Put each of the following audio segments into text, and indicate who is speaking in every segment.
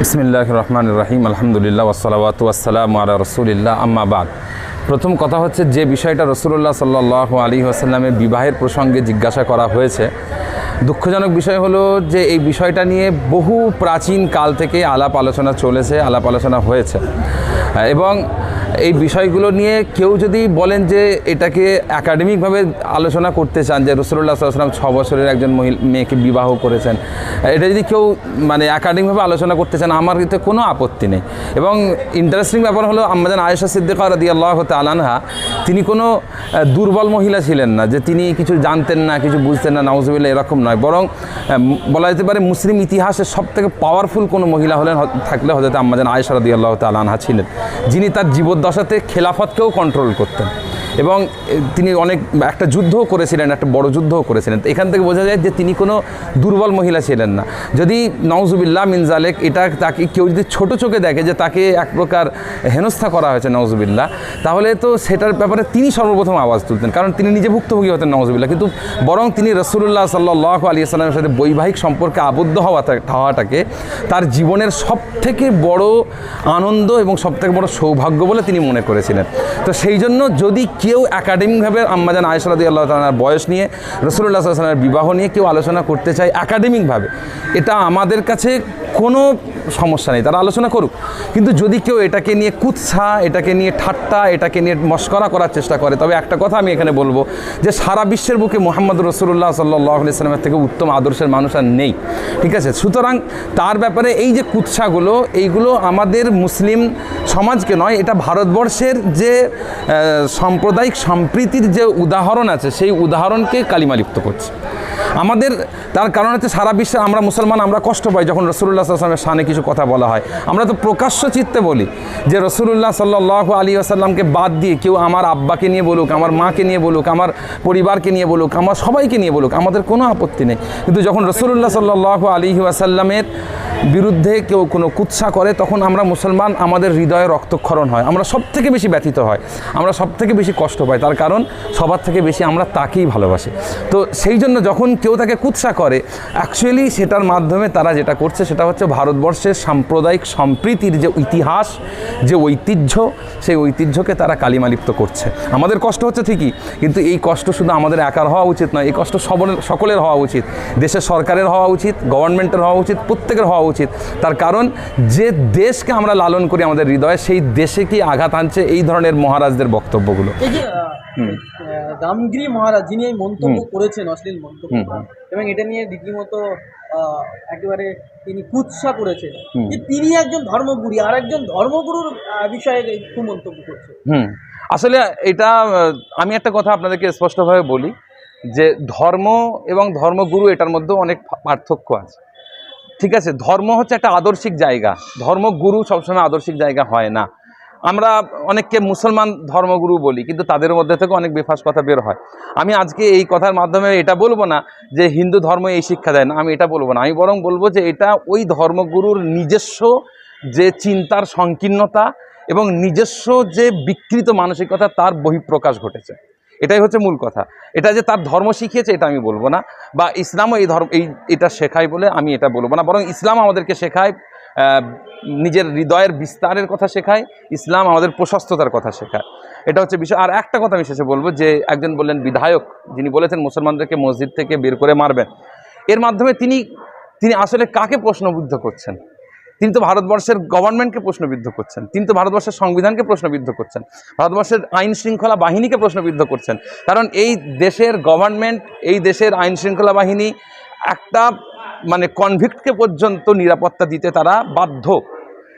Speaker 1: বিসমিল্লাহির রহমানির রহিম আলহামদুলিল্লাহ ওয়াসসালাতু ওয়াসসালামু আলা রাসূলিল্লাহ আম্মা বাদ। প্রথম কথা হচ্ছে যে বিষয়টা রাসূলুল্লাহ সাল্লাল্লাহু আলাইহি ওয়াসাল্লামের বিবাহের প্রসঙ্গে জিজ্ঞাসা করা হয়েছে, দুঃখজনক বিষয় হলো যে এই বিষয়টা নিয়ে বহু প্রাচীন কাল থেকে আলাপ আলোচনা চলেছে, আলাপ আলোচনা হয়েছে এবং এই বিষয়গুলো নিয়ে কেউ যদি বলেন যে এটাকে একাডেমিকভাবে আলোচনা করতে চান যে রাসূলুল্লাহ সাল্লাল্লাহু আলাইহি ওয়াসাল্লাম 6 বছরের একজন মেয়েকে বিবাহ করেছেন, এটা যদি কেউ একাডেমিকভাবে আলোচনা করতে চান আমার এতে কোনো আপত্তি নেই। এবং ইন্টারেস্টিং ব্যাপার হলো আম্মাজান আয়েশা সিদ্দিকা রাদিয়াল্লাহু তাআলা আনহা তিনি কোনো দুর্বল মহিলা ছিলেন না, যে তিনি কিছু জানতেন না, কিছু বুঝতেন না, নাউজুবিল্লাহ এরকম নয়। বরং বলা যেতে পারে মুসলিম ইতিহাসে সবথেকে পাওয়ারফুল কোনো মহিলা হলেন থাকলে হযরত আম্মাজান আয়েশা রাদিয়াল্লাহু তাআলা আনহা ছিলেন, যিনি তার জীবদ্দশাতে খেলাফতকেও কন্ট্রোল করতেন এবং তিনি অনেক একটা যুদ্ধও করেছিলেন, একটা বড় যুদ্ধও করেছিলেন। এখান থেকে বোঝা যায় যে তিনি কোনো দুর্বল মহিলা ছিলেন না। যদি নাউজুবিল্লাহ মিন জালেক এটা তাকে কেউ যদি ছোট চোখে দেখে যে তাকে এক প্রকার হেনস্থা করা হয়েছে নাউজুবিল্লাহ, তাহলে তো সেটার ব্যাপারে তিনি সর্বপ্রথম আওয়াজ তুলতেন, কারণ তিনি নিজে ভুক্তভোগী হতেন নাউজুবিল্লাহ। কিন্তু বরং তিনি রাসূলুল্লাহ সাল্লাল্লাহু আলাইহি ওয়াসাল্লামের সাথে বৈবাহিক সম্পর্কে আবদ্ধ হওয়াটাকে তার জীবনের সবথেকে বড় আনন্দ এবং সবথেকে বড় সৌভাগ্য বলে তিনি মনে করেছিলেন। তো সেই জন্য যদি কেউ একাডেমিকভাবে আম্মাজান আয়েশা রাদিয়াল্লাহু তাআলার বয়স নিয়ে রাসূলুল্লাহ সাল্লাল্লাহু আলাইহি ওয়াসাল্লামের বিবাহ নিয়ে কেউ আলোচনা করতে চায় একাডেমিকভাবে, এটা আমাদের কাছে কোনো সমস্যা নেই, তারা আলোচনা করুক। কিন্তু যদি কেউ এটাকে নিয়ে কুৎসা, এটাকে নিয়ে ঠাট্টা, এটাকে নিয়ে মস্করা করার চেষ্টা করে, তবে একটা কথা আমি এখানে বলবো যে সারা বিশ্বের বুকে মুহাম্মদ রাসূলুল্লাহ সাল্লাল্লাহু আলাইহি ওয়াসাল্লামের থেকে উত্তম আদর্শের মানুষ আর নেই, ঠিক আছে? সুতরাং তার ব্যাপারে এই যে কুৎসাগুলো, এইগুলো আমাদের মুসলিম সমাজকে নয়, এটা ভারতবর্ষের যে সাম্প্রদায়িক সম্প্রীতির যে উদাহরণ আছে সেই উদাহরণকে কালিমালিপ্ত করছে আমাদের। তার কারণ হচ্ছে সারা বিশ্বে আমরা মুসলমান আমরা কষ্ট পাই যখন রাসূলুল্লাহ সাল্লাল্লাহু আলাইহি ওয়াসাল্লামের শানে কিছু কথা বলা হয়। আমরা তো প্রকাশ্য চিত্তে বলি যে রাসূলুল্লাহ সাল্লাল্লাহু আলাইহি ওয়াসাল্লামকে বাদ দিয়ে কেউ আমার আব্বাকে নিয়ে বলুক, আমার মাকে নিয়ে বলুক, আমার পরিবারকে নিয়ে বলুক, আমার সবাইকে নিয়ে বলুক, আমাদের কোনো আপত্তি নেই। কিন্তু যখন রাসূলুল্লাহ সাল্লাল্লাহু আলাইহি ওয়াসাল্লামের বিরুদ্ধে কেউ কোনো কুৎসা করে, তখন আমরা মুসলমান আমাদের হৃদয়ে রক্তক্ষরণ হয়, আমরা সবথেকে বেশি ব্যথিত হয়, আমরা সবথেকে বেশি কষ্ট পাই। তার কারণ সবার থেকে বেশি আমরা তাকেই ভালোবাসি। তো সেই জন্য যখন কেউ তাকে কুৎসা করে, অ্যাকচুয়ালি সেটার মাধ্যমে তারা যেটা করছে সেটা হচ্ছে ভারতবর্ষের সাম্প্রদায়িক সম্প্রীতির যে ইতিহাস, যে ঐতিহ্য, সেই ঐতিহ্যকে তারা কালিমালিপ্ত করছে। আমাদের কষ্ট হচ্ছে ঠিকই, কিন্তু এই কষ্ট শুধু আমাদের একার হওয়া উচিত নয়, এই কষ্ট সকলের হওয়া উচিত, দেশের সরকারের হওয়া উচিত, গভর্নমেন্টের হওয়া উচিত, প্রত্যেকের হওয়া উচিত। তার কারণ যে দেশকে আমরা লালন করি আমাদের হৃদয়ে, সেই দেশে কি আঘাত আনছে এই ধরনের মহারাজদের বক্তব্যগুলো।
Speaker 2: রামগিরি মহারাজ যিনি এই মন্তব্য করেছেন, অশ্লীল মন্তব্য, এবং এটা নিয়ে রীতিমতো একেবারে তিনি কুৎসা করেছেন যে তিনি একজন ধর্মগুরু আর একজন ধর্মগুরুর বিষয়ে একটু মন্তব্য করছে।
Speaker 1: আসলে এটা আমি একটা কথা আপনাদেরকে স্পষ্টভাবে বলি যে ধর্ম এবং ধর্মগুরু এটার মধ্যে অনেক পার্থক্য আছে, ঠিক আছে? ধর্ম হচ্ছে একটা আদর্শিক জায়গা, ধর্মগুরু সবসময় আদর্শিক জায়গা হয় না। আমরা অনেককে মুসলমান ধর্মগুরু বলি, কিন্তু তাদের মধ্যে থেকে অনেক বেফাস কথা বের হয়। আমি আজকে এই কথার মাধ্যমে এটা বলবো না যে হিন্দু ধর্ম এই শিক্ষা দেয় না, আমি এটা বলবো না। আমি বরং বলবো যে এটা ওই ধর্মগুরুর নিজস্ব যে চিন্তার সংকীর্ণতা এবং নিজস্ব যে বিকৃত মানসিকতা, তার বহিঃপ্রকাশ ঘটেছে, এটাই হচ্ছে মূল কথা। এটা যে তার ধর্ম শিখিয়েছে এটা আমি বলবো না, বা ইসলামও এটা শেখায় বলে আমি এটা বলবো না। বরং ইসলাম আমাদেরকে শেখায় নিজের হৃদয়ের বিস্তারের কথা শেখায়, ইসলাম আমাদের প্রশস্ততার কথা শেখায়, এটা হচ্ছে বিষয়। আর একটা কথা আমি শেষে বলবো যে একজন বললেন বিধায়ক, যিনি বলেছেন মুসলমানদেরকে মসজিদ থেকে বের করে মারবেন, এর মাধ্যমে তিনি আসলে কাকে প্রশ্নবিদ্ধ করছেন? তিনি তো ভারতবর্ষের গভর্নমেন্টকে প্রশ্নবিদ্ধ করছেন, তিনি তো ভারতবর্ষের সংবিধানকে প্রশ্নবিদ্ধ করছেন, ভারতবর্ষের আইন শৃঙ্খলা বাহিনীকে প্রশ্নবিদ্ধ করছেন। কারণ এই দেশের গভর্নমেন্ট, এই দেশের আইন শৃঙ্খলা বাহিনী একটা কনভিক্টকে পর্যন্ত নিরাপত্তা দিতে তারা বাধ্য।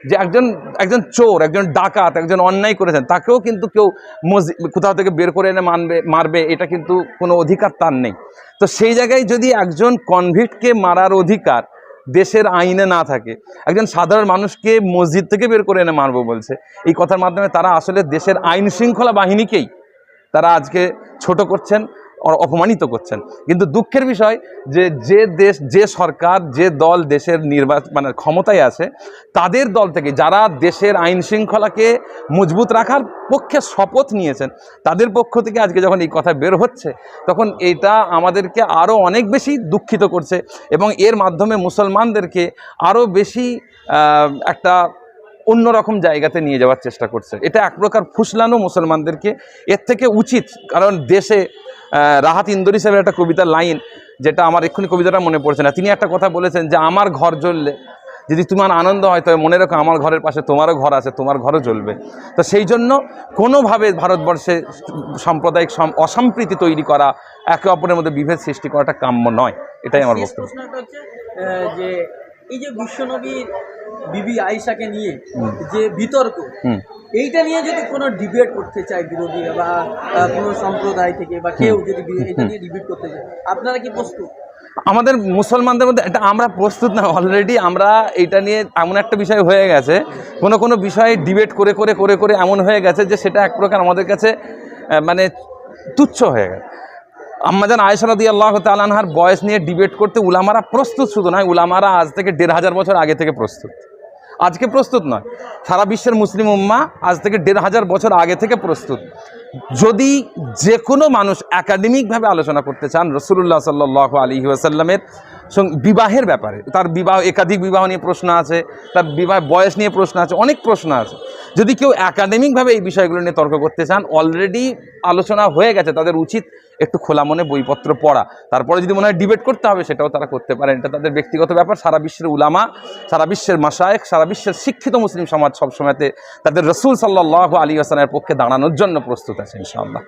Speaker 1: যে একজন চোর, একজন ডাকাত, একজন অন্যায় করেছেন, তাকেও কিন্তু কেউ কোথাও থেকে বের করে এনে মারবে, এটা কিন্তু কোনো অধিকার তার নেই। তো সেই জায়গায় যদি একজন কনভিক্টকে মারার অধিকার দেশের আইনে না থাকে, একজন সাধারণ মানুষকে মসজিদ থেকে বের করে এনে মারবো বলছে, এই কথার মাধ্যমে তারা আসলে দেশের আইন শৃঙ্খলা বাহিনীকেই তারা আজকে ছোট করছেন, অপমানিত করছেন। কিন্তু দুঃখের বিষয় যে দেশ, যে সরকার, যে দল দেশের মানে ক্ষমতায় আছে, তাদের দল থেকে যারা দেশের আইন শৃঙ্খলাকে মজবুত রাখার পক্ষে শপথ নিয়েছেন, তাদের পক্ষ থেকে আজকে যখন এই কথা বের হচ্ছে, তখন এটা আমাদেরকে আরও অনেক বেশি দুঃখিত করছে এবং এর মাধ্যমে মুসলমানদেরকে আরও বেশি একটা অন্যরকম জায়গাতে নিয়ে যাওয়ার চেষ্টা করছে। এটা এক প্রকার ফুসলানো মুসলমানদেরকে। এর থেকে উচিত, কারণ দেশে রাহাত ইন্দোরি সাহেবের একটা কবিতার লাইন, যেটা আমার এক্ষুনি কবিতাটা মনে পড়ছে না, তিনি একটা কথা বলেছেন যে আমার ঘর জ্বললে যদি তোমার আনন্দ হয় তবে মনে রাখো আমার ঘরের পাশে তোমারও ঘর আছে, তোমার ঘরও জ্বলবে। তো সেই জন্য কোনোভাবে ভারতবর্ষে সাম্প্রদায়িক অসম্প্রীতি তৈরি করা, একে অপরের মধ্যে বিভেদ সৃষ্টি করাটা কাম্য নয়। এটাই আমার বক্তব্য।
Speaker 2: প্রশ্নটা হচ্ছে যে এই যে বিশ্বনবীর বিবি আয়েশাকে নিয়ে যে বিতর্ক, এইটা নিয়ে যদি কোনো ডিবেট করতে চায় বিরোধীরা বা কোনো সম্প্রদায় থেকে বা কেউ যদি এটা নিয়ে ডিবেট করতে চায়, আপনারা কি প্রস্তুত?
Speaker 1: আমাদের মুসলমানদের মধ্যে এটা আমরা প্রস্তুত না, অলরেডি আমরা এটা নিয়ে এমন একটা বিষয় হয়ে গেছে, কোনো বিষয়ে ডিবেট করে করে করে করে এমন হয়ে গেছে যে সেটা এক প্রকার আমাদের কাছে মানে তুচ্ছ হয়ে গেছে। আম্মাজান আয়েশা রাদিয়াল্লাহু তাআলা আনহার বয়স নিয়ে ডিবেট করতে উলামারা প্রস্তুত শুধু নয়, উলামারা আজ থেকে ১৫০০ বছর আগে থেকে প্রস্তুত। আজকে প্রস্তুত নয়, সারা বিশ্বের মুসলিম উম্মাহ আজ থেকে ১৫০০ বছর আগে থেকে প্রস্তুত। যদি যে কোনো মানুষ একাডেমিকভাবে আলোচনা করতে চান রাসূলুল্লাহ সাল্লাল্লাহু আলাইহি ওয়াসাল্লামের বিবাহের ব্যাপারে, তার বিবাহ, একাধিক বিবাহ নিয়ে প্রশ্ন আছে, তার বিবাহ বয়স নিয়ে প্রশ্ন আছে, অনেক প্রশ্ন আছে। যদি কেউ একাডেমিকভাবে এই বিষয়গুলো নিয়ে তর্ক করতে চান, অলরেডি আলোচনা হয়ে গেছে, তাদের উচিত একটু খোলা মনে বইপত্র পড়া। তারপরে যদি মনে হয় ডিবেট করতে হবে, সেটাও তারা করতে পারেন, এটা তাদের ব্যক্তিগত ব্যাপার। সারা বিশ্বের উলামা, সারা বিশ্বের মাশায়েখ, সারা বিশ্বের শিক্ষিত মুসলিম সমাজ সবসময়তে তাদের রাসূল সাল্লাল্লাহু আলাইহি ওয়াসাল্লামের পক্ষে দাঁড়ানোর জন্য প্রস্তুত আছে ইনশাআল্লাহ।